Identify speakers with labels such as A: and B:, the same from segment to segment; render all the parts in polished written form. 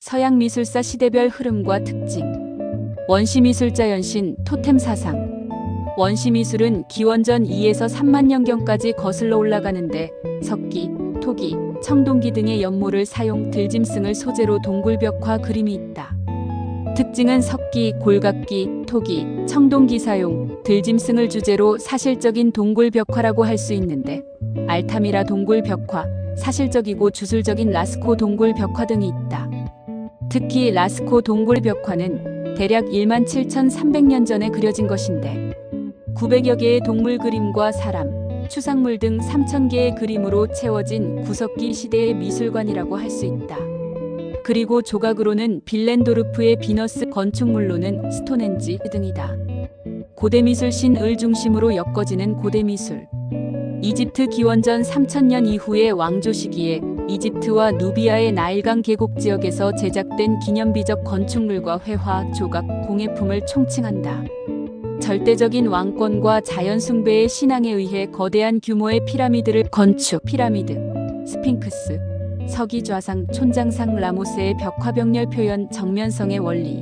A: 서양 미술사 시대별 흐름과 특징. 원시미술자 연신 토템 사상. 원시미술은 기원전 2에서 3만 년경까지 거슬러 올라가는데 석기, 토기, 청동기 등의 연모를 사용 들짐승을 소재로 동굴벽화 그림이 있다. 특징은 석기, 골각기, 토기, 청동기 사용, 들짐승을 주제로 사실적인 동굴벽화라고 할 수 있는데 알타미라 동굴벽화, 사실적이고 주술적인 라스코 동굴벽화 등이 있다. 특히 라스코 동굴벽화는 대략 17,300년 전에 그려진 것인데 900여 개의 동물 그림과 사람, 추상물 등 3,000개의 그림으로 채워진 구석기 시대의 미술관이라고 할 수 있다. 그리고 조각으로는 빌렌도르프의 비너스, 건축물로는 스톤헨지 등이다. 고대미술 신을 중심으로 엮어지는 고대미술. 이집트 기원전 3000년 이후의 왕조 시기에 이집트와 누비아의 나일강 계곡 지역에서 제작된 기념비적 건축물과 회화, 조각, 공예품을 총칭한다. 절대적인 왕권과 자연 숭배의 신앙에 의해 거대한 규모의 피라미드를 건축, 피라미드, 스핑크스, 서기좌상, 촌장상, 라모스의 벽화병렬 표현, 정면성의 원리.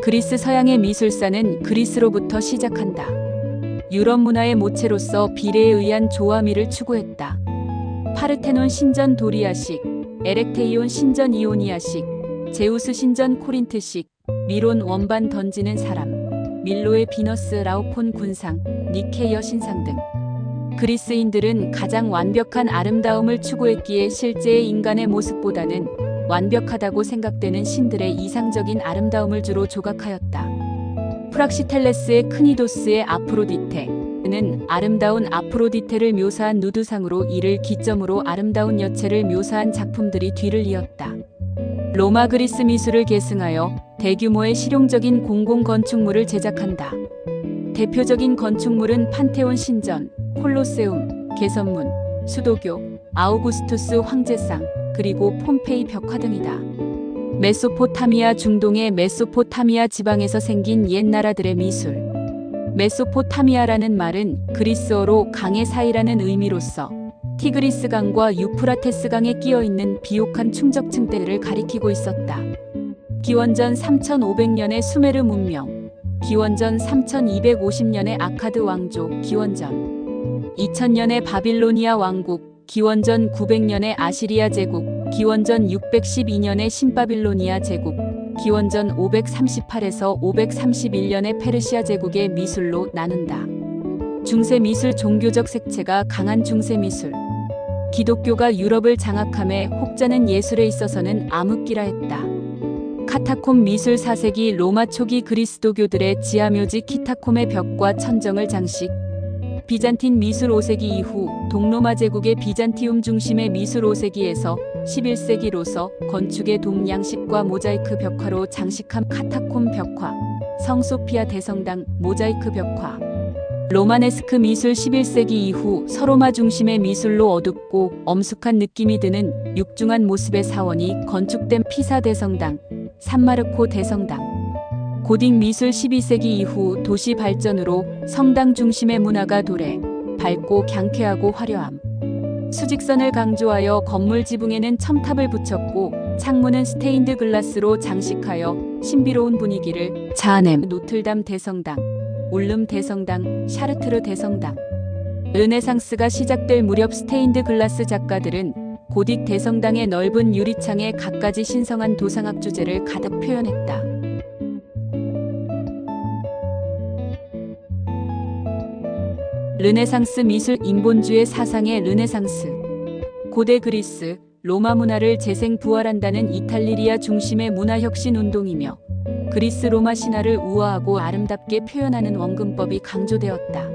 A: 그리스 서양의 미술사는 그리스로부터 시작한다. 유럽 문화의 모체로서 비례에 의한 조화미를 추구했다. 파르테논 신전 도리아식, 에렉테이온 신전 이오니아식, 제우스 신전 코린트식, 미론 원반 던지는 사람, 밀로의 비너스, 라오콘 군상, 니케 여신상 등. 그리스인들은 가장 완벽한 아름다움을 추구했기에 실제의 인간의 모습보다는 완벽하다고 생각되는 신들의 이상적인 아름다움을 주로 조각하였다. 프락시텔레스의 크니도스의 아프로디테는 아름다운 아프로디테를 묘사한 누드상으로 이를 기점으로 아름다운 여체를 묘사한 작품들이 뒤를 이었다. 로마 그리스 미술을 계승하여 대규모의 실용적인 공공건축물을 제작한다. 대표적인 건축물은 판테온 신전, 콜로세움, 개선문, 수도교, 아우구스투스 황제상, 그리고 폼페이 벽화 등이다. 메소포타미아 중동의 메소포타미아 지방에서 생긴 옛 나라들의 미술. 메소포타미아라는 말은 그리스어로 강의 사이라는 의미로서 티그리스 강과 유프라테스 강에 끼어 있는 비옥한 충적층대를 가리키고 있었다. 기원전 3500년의 수메르 문명, 기원전 3250년의 아카드 왕조, 기원전 2000년의 바빌로니아 왕국, 기원전 900년의 아시리아 제국, 기원전 612년의 신바빌로니아 제국, 기원전 538에서 531년의 페르시아 제국의 미술로 나눈다. 중세 미술 종교적 색채가 강한 중세 미술. 기독교가 유럽을 장악함에 혹자는 예술에 있어서는 암흑기라 했다. 카타콤 미술 4세기 로마 초기 그리스도교들의 지하묘지 키타콤의 벽과 천정을 장식. 비잔틴 미술 5세기 이후 동로마 제국의 비잔티움 중심의 미술 5세기에서 11세기로서 건축의 동양식과 모자이크 벽화로 장식한 카타콤 벽화, 성소피아 대성당, 모자이크 벽화. 로마네스크 미술 11세기 이후 서로마 중심의 미술로 어둡고 엄숙한 느낌이 드는 육중한 모습의 사원이 건축된 피사 대성당, 산마르코 대성당. 고딕 미술 12세기 이후 도시 발전으로 성당 중심의 문화가 도래, 밝고 경쾌하고 화려함. 수직선을 강조하여 건물 지붕에는 첨탑을 붙였고 창문은 스테인드 글라스로 장식하여 신비로운 분위기를 자아냄. 노틀담 대성당, 울름 대성당, 샤르트르 대성당. 르네상스가 시작될 무렵 스테인드 글라스 작가들은 고딕 대성당의 넓은 유리창에 갖가지 신성한 도상학 주제를 가득 표현했다. 르네상스 미술 인본주의 사상의 르네상스. 고대 그리스, 로마 문화를 재생 부활한다는 이탈리리아 중심의 문화혁신 운동이며 그리스 로마 신화를 우아하고 아름답게 표현하는 원근법이 강조되었다.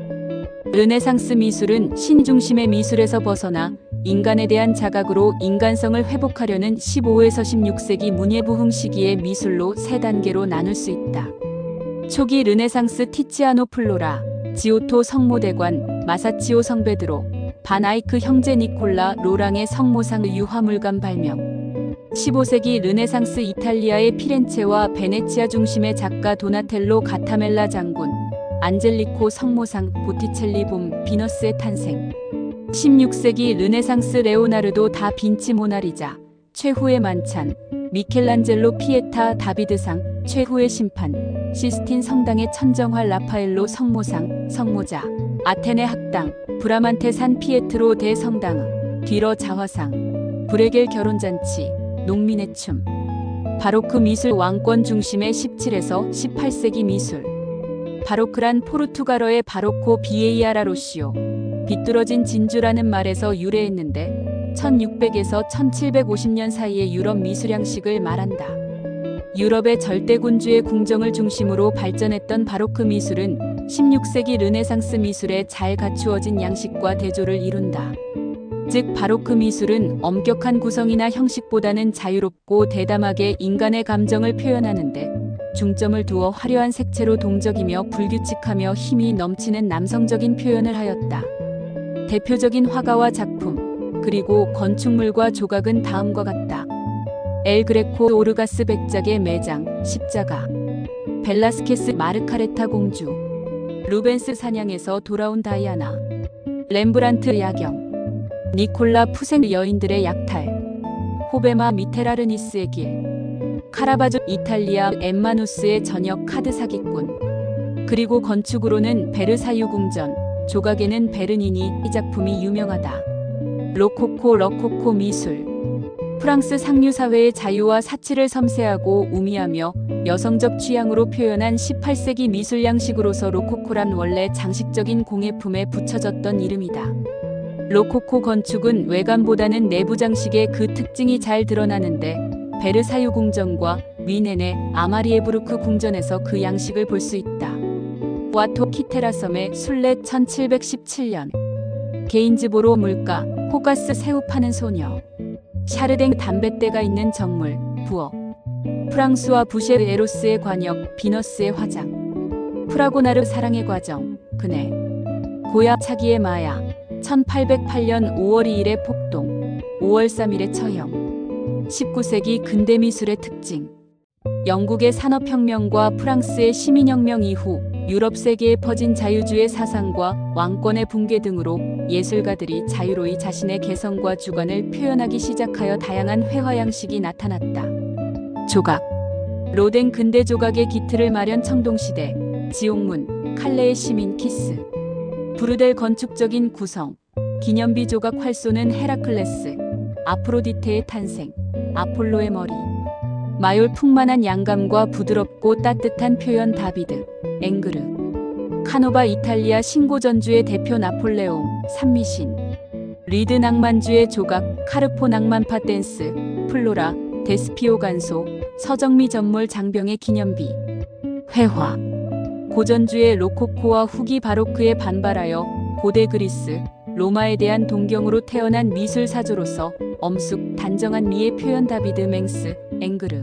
A: 르네상스 미술은 신 중심의 미술에서 벗어나 인간에 대한 자각으로 인간성을 회복하려는 15에서 16세기 문예부흥 시기의 미술로 세 단계로 나눌 수 있다. 초기 르네상스 티치아노 플로라, 지오토 성모대관, 마사치오 성베드로, 바나이크 형제 니콜라 로랑의 성모상 유화물관 발명. 15세기 르네상스 이탈리아의 피렌체와 베네치아 중심의 작가 도나텔로 가타멜라 장군, 안젤리코 성모상, 보티첼리 봄, 비너스의 탄생. 16세기 르네상스 레오나르도 다 빈치 모나리자, 최후의 만찬, 미켈란젤로 피에타 다비드상, 최후의 심판, 시스틴 성당의 천정활 라파엘로 성모상, 성모자, 아테네 학당, 브라만테 산 피에트로 대성당, 뒤러 자화상, 브레겔 결혼잔치, 농민의 춤. 바로크 미술 왕권 중심의 17에서 18세기 미술. 바로크란 포르투갈어의 바로코 비에이아라로시오, 비뚤어진 진주라는 말에서 유래했는데 1600에서 1750년 사이의 유럽 미술 양식을 말한다. 유럽의 절대군주의 궁정을 중심으로 발전했던 바로크 미술은 16세기 르네상스 미술에 잘 갖추어진 양식과 대조를 이룬다. 즉 바로크 미술은 엄격한 구성이나 형식보다는 자유롭고 대담하게 인간의 감정을 표현하는데 중점을 두어 화려한 색채로 동적이며 불규칙하며 힘이 넘치는 남성적인 표현을 하였다. 대표적인 화가와 작품, 그리고 건축물과 조각은 다음과 같다. 엘 그레코 오르가스 백작의 매장, 십자가, 벨라스케스 마르카레타 공주, 루벤스 사냥에서 돌아온 다이아나, 렘브란트 야경, 니콜라 푸생 여인들의 약탈, 호베마 미테라르니스의 길, 카라바조 이탈리아 엠마누스의 저녁 카드 사기꾼. 그리고 건축으로는 베르사유 궁전, 조각에는 베르니니 이 작품이 유명하다. 로코코 미술. 프랑스 상류사회의 자유와 사치를 섬세하고 우미하며 여성적 취향으로 표현한 18세기 미술 양식으로서 로코코란 원래 장식적인 공예품에 붙여졌던 이름이다. 로코코 건축은 외관보다는 내부 장식의 그 특징이 잘 드러나는데 베르사유 궁전과 위넨의 아마리에부르크 궁전에서 그 양식을 볼 수 있다. 와토 키테라 섬의 순례 1717년. 게인즈보로 물가, 호가스 새우 파는 소녀. 샤르댕 담뱃대가 있는 정물, 부엌. 프랑스와 부셰 에로스의 관역, 비너스의 화장. 프라고나르 사랑의 과정, 그네. 고야 차기의 마야. 1808년 5월 2일의 폭동, 5월 3일의 처형. 19세기 근대 미술의 특징. 영국의 산업혁명과 프랑스의 시민혁명 이후 유럽 세계에 퍼진 자유주의 사상과 왕권의 붕괴 등으로 예술가들이 자유로이 자신의 개성과 주관을 표현하기 시작하여 다양한 회화 양식이 나타났다. 조각. 로댕 근대 조각의 기틀을 마련 청동시대, 지옥문, 칼레의 시민 키스. 브루델 건축적인 구성. 기념비 조각 활쏘는 헤라클레스, 아프로디테의 탄생, 아폴로의 머리. 마율 풍만한 양감과 부드럽고 따뜻한 표현 다비드, 앵그르. 카노바 이탈리아 신고전주의 대표 나폴레옹, 산미신. 리드 낭만주의 조각, 카르포 낭만파 댄스, 플로라, 데스피오 간소, 서정미 전몰 장병의 기념비. 회화. 고전주의 로코코와 후기 바로크에 반발하여 고대 그리스, 로마에 대한 동경으로 태어난 미술 사조로서 엄숙 단정한 미의 표현 다비드 맹스, 앵그르.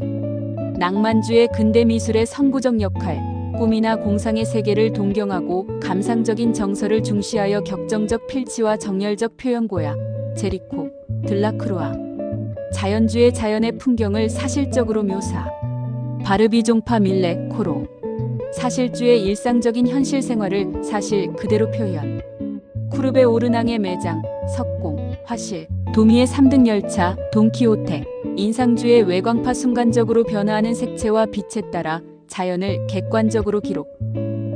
A: 낭만주의 근대 미술의 선구적 역할, 꿈이나 공상의 세계를 동경하고 감상적인 정서를 중시하여 격정적 필치와 정열적 표현 고야, 제리코, 들라크루아. 자연주의 자연의 풍경을 사실적으로 묘사. 바르비종파 밀레, 코로. 사실주의 일상적인 현실 생활을 사실 그대로 표현. 쿠르베 오르낭의 매장, 석공, 화실. 도미의 3등 열차, 돈키호테. 인상주의 외광파 순간적으로 변화하는 색채와 빛에 따라 자연을 객관적으로 기록.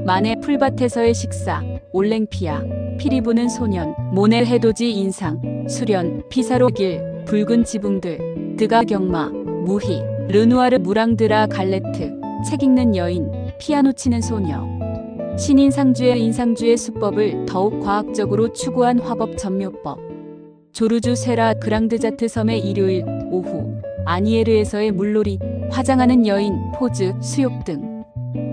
A: 마네 풀밭에서의 식사, 올랭피아. 피리 부는 소년, 모네 해돋이 인상, 수련, 피사로 길, 붉은 지붕들. 드가 경마, 무희. 르누아르 무랑드라 갈레트. 책 읽는 여인, 피아노 치는 소녀. 신인상주의 인상주의 수법을 더욱 과학적으로 추구한 화법 전묘법. 조르주 세라 그랑드자트 섬의 일요일 오후. 아니에르에서의 물놀이. 화장하는 여인, 포즈, 수욕 등.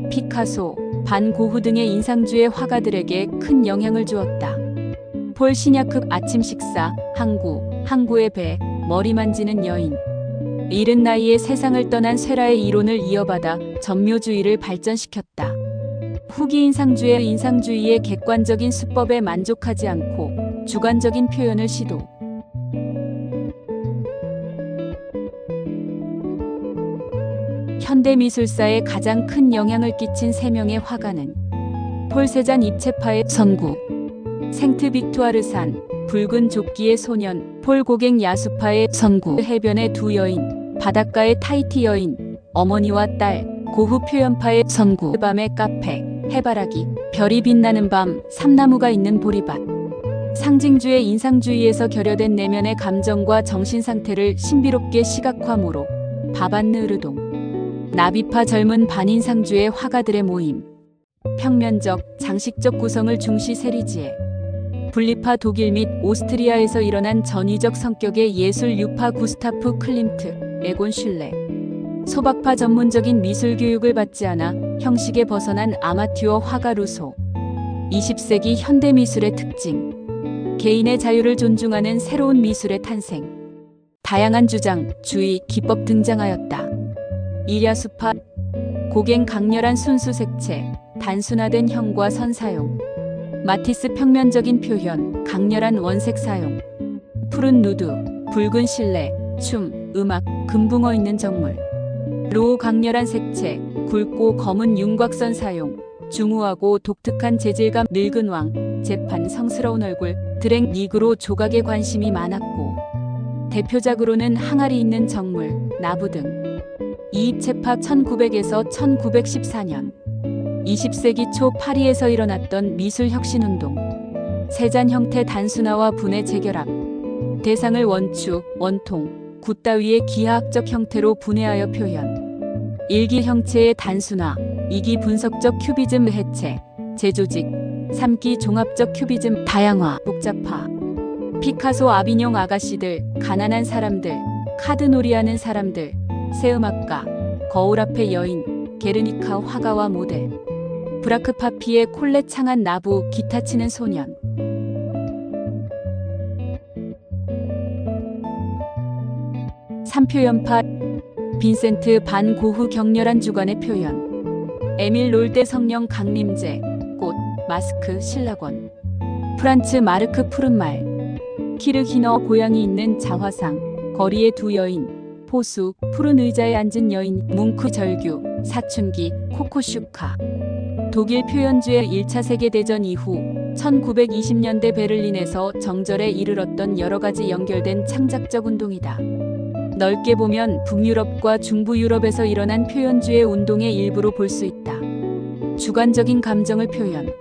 A: 피카소, 반 고흐 등의 인상주의 화가들에게 큰 영향을 주었다. 폴 시냐크 아침 식사, 항구의 배, 머리 만지는 여인. 이른 나이에 세상을 떠난 쇠라의 이론을 이어받아 전묘주의를 발전시켰다. 후기 인상주의 인상주의의 객관적인 수법에 만족하지 않고 주관적인 표현을 시도. 현대미술사에 가장 큰 영향을 끼친 3명의 화가는 폴 세잔 입체파의 선구, 생트 빅투아르산, 붉은 조끼의 소년, 폴 고갱 야수파의 선구, 해변의 두 여인, 바닷가의 타이티 여인, 어머니와 딸, 고흐 표현파의 선구, 밤의 카페, 해바라기, 별이 빛나는 밤, 삼나무가 있는 보리밭. 상징주의 인상주의에서 결여된 내면의 감정과 정신 상태를 신비롭게 시각화모로 바반느르동. 나비파 젊은 반인상주의 화가들의 모임. 평면적, 장식적 구성을 중시 세리지에. 분리파 독일 및 오스트리아에서 일어난 전위적 성격의 예술 유파 구스타프 클림트, 에곤 슐레. 소박파 전문적인 미술 교육을 받지 않아 형식에 벗어난 아마튜어 화가 루소. 20세기 현대 미술의 특징. 개인의 자유를 존중하는 새로운 미술의 탄생. 다양한 주장, 주의, 기법 등장하였다. 이랴수파. 고갱 강렬한 순수 색채, 단순화된 형과 선 사용. 마티스 평면적인 표현, 강렬한 원색 사용. 푸른 누드, 붉은 실내, 춤, 음악, 금붕어 있는 정물. 로우 강렬한 색채, 굵고 검은 윤곽선 사용. 중후하고 독특한 재질감. 늙은 왕, 재판 성스러운 얼굴, 드랭 니그로 조각에 관심이 많았고 대표작으로는 항아리 있는 정물, 나부 등. 이입체파 1900에서 1914년 20세기 초 파리에서 일어났던 미술혁신운동. 세잔 형태 단순화와 분해 재결합. 대상을 원추, 원통, 굿 따위의 기하학적 형태로 분해하여 표현. 일기 형체의 단순화, 2기 분석적 큐비즘 해체, 재조직, 3기 종합적 큐비즘 다양화, 복잡화. 피카소 아비뇽 아가씨들, 가난한 사람들, 카드놀이하는 사람들, 새음악가, 거울 앞의 여인, 게르니카 화가와 모델. 브라크 파피의 콜렛 창한 나부, 기타 치는 소년. 삼표연파. 빈센트 반 고흐 격렬한 주관의 표현. 에밀 롤데 성령 강림제, 꽃, 마스크, 신라권. 프란츠 마르크 푸른말. 키르히너 고양이 있는 자화상, 거리의 두 여인, 포수, 푸른 의자에 앉은 여인, 뭉크 절규, 사춘기, 코코슈카. 독일 표현주의 1차 세계대전 이후 1920년대 베를린에서 정절에 이르렀던 여러가지 연결된 창작적 운동이다. 넓게 보면 북유럽과 중부유럽에서 일어난 표현주의 운동의 일부로 볼 수 있다. 주관적인 감정을 표현.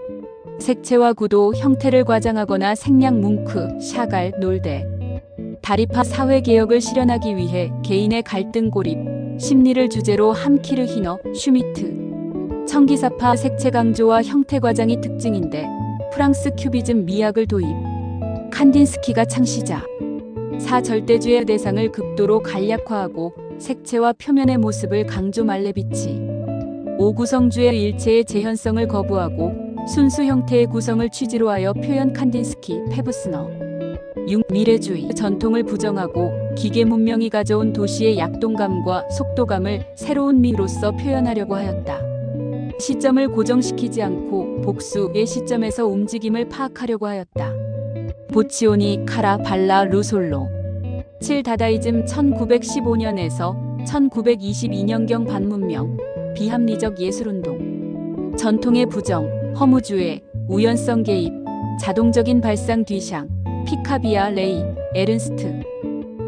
A: 색채와 구도, 형태를 과장하거나 생략. 뭉크, 샤갈, 놀데. 다리파 사회개혁을 실현하기 위해 개인의 갈등 고립, 심리를 주제로 함. 키르히너, 슈미트. 청기사파 색채 강조와 형태 과장이 특징인데 프랑스 큐비즘 미학을 도입. 칸딘스키가 창시자. 사절대주의 대상을 극도로 간략화하고 색채와 표면의 모습을 강조. 말레비치. 오구성주의 일체의 재현성을 거부하고 순수 형태의 구성을 취지로 하여 표현. 칸딘스키, 페브스너. 6. 미래주의. 전통을 부정하고 기계 문명이 가져온 도시의 약동감과 속도감을 새로운 미로서 표현하려고 하였다. 시점을 고정시키지 않고 복수의 시점에서 움직임을 파악하려고 하였다. 보치오니, 카라, 발라, 루솔로. 7. 다다이즘 1915년에서 1922년경 반문명, 비합리적 예술운동. 전통의 부정, 허무주의, 우연성 개입, 자동적인 발상. 뒤샹, 피카비아, 레이, 에른스트.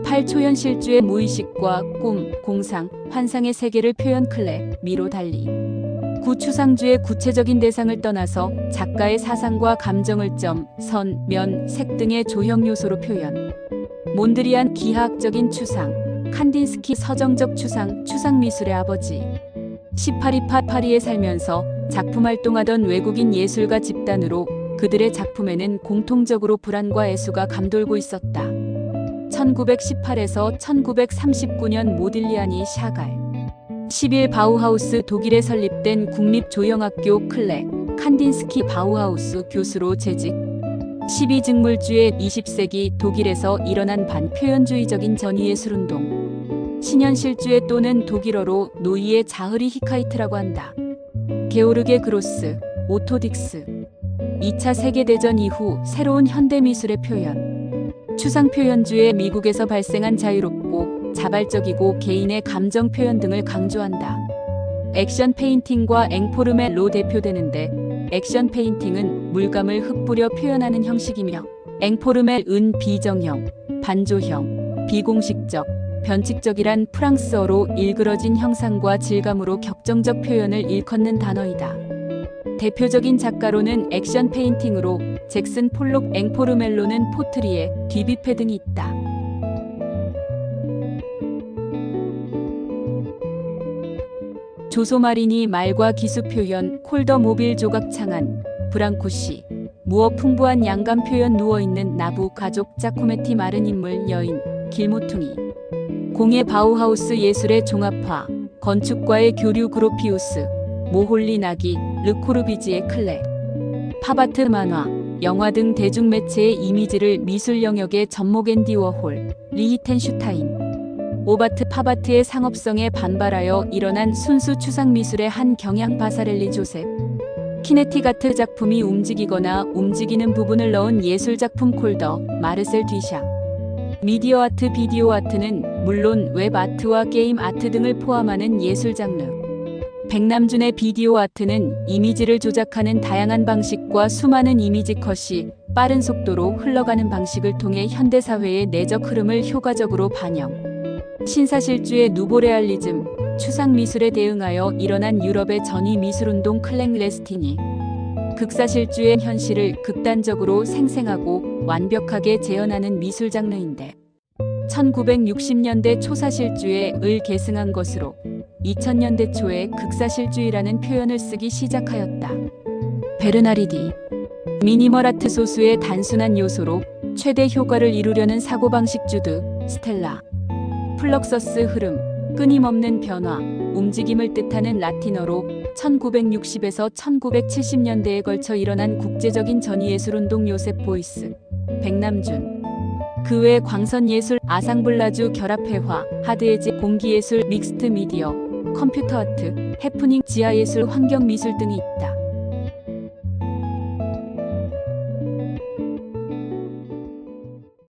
A: 8. 초현실주의 무의식과 꿈, 공상, 환상의 세계를 표현. 클레, 미로, 달리. 9. 추상주의 구체적인 대상을 떠나서 작가의 사상과 감정을 점, 선, 면, 색 등의 조형 요소로 표현. 몬드리안. 기하학적인 추상, 칸딘스키. 서정적 추상, 추상미술의 아버지. 18위파. 파리에 살면서 작품 활동하던 외국인 예술가 집단으로 그들의 작품에는 공통적으로 불안과 애수가 감돌고 있었다. 1918에서 1939년 모딜리아니, 샤갈. 11. 바우하우스. 독일에 설립된 국립조형학교. 클레, 칸딘스키. 바우하우스 교수로 재직. 12. 직물주의. 20세기 독일에서 일어난 반표현주의적인 전위예술운동. 신현실주의 또는 독일어로 노이의 자흐리 히카이트라고 한다. 게오르게 그로스, 오토 딕스. 2차 세계대전 이후 새로운 현대미술의 표현. 추상표현주의. 미국에서 발생한 자유롭고 자발적이고 개인의 감정 표현 등을 강조한다. 액션 페인팅과 앵포르멜로 대표되는데 액션 페인팅은 물감을 흩뿌려 표현하는 형식이며 앵포르멜은 비정형, 반조형, 비공식적, 변칙적이란 프랑스어로 일그러진 형상과 질감으로 격정적 표현을 일컫는 단어이다. 대표적인 작가로는 액션 페인팅으로 잭슨 폴록, 앵포르멜로는 포트리에, 뒤뷔페 등이 있다. 조소마리니 말과 기수 표현, 콜더 모빌 조각 창안, 브랑코시, 무어 풍부한 양감 표현 누워있는 나부 가족 짜코메티 마른 인물 여인, 길모퉁이. 공예 바우하우스 예술의 종합화, 건축과의 교류 그로피우스, 모홀리 나기, 르코르비지의 클레. 팝아트 만화, 영화 등 대중매체의 이미지를 미술 영역의 접목 앤디 워홀, 리히텐슈타인. 오바트 팝아트의 상업성에 반발하여 일어난 순수 추상미술의 한 경향 바사렐리 조셉. 키네틱 아트 작품이 움직이거나 움직이는 부분을 넣은 예술작품 콜더, 마르셀 뒤샹. 미디어 아트, 비디오 아트는 물론 웹 아트와 게임 아트 등을 포함하는 예술 장르. 백남준의 비디오 아트는 이미지를 조작하는 다양한 방식과 수많은 이미지 컷이 빠른 속도로 흘러가는 방식을 통해 현대사회의 내적 흐름을 효과적으로 반영. 신사실주의 누보레알리즘, 추상미술에 대응하여 일어난 유럽의 전위 미술운동 클랭레스틴이 극사실주의 현실을 극단적으로 생생하고 완벽하게 재현하는 미술 장르인데 1960년대 초사실주의 을 계승한 것으로 2000년대 초에 극사실주의라는 표현을 쓰기 시작하였다. 베르나리디. 미니멀 아트 소수의 단순한 요소로 최대 효과를 이루려는 사고방식 주드, 스텔라. 플럭서스 흐름, 끊임없는 변화, 움직임을 뜻하는 라틴어로 1960에서 1970년대에 걸쳐 일어난 국제적인 전위예술운동 요셉 보이스, 백남준. 그 외 광선예술, 아상블라주 결합회화, 하드에지, 공기예술, 믹스트 미디어, 컴퓨터 아트, 해프닝, 지하예술, 환경미술 등이 있다.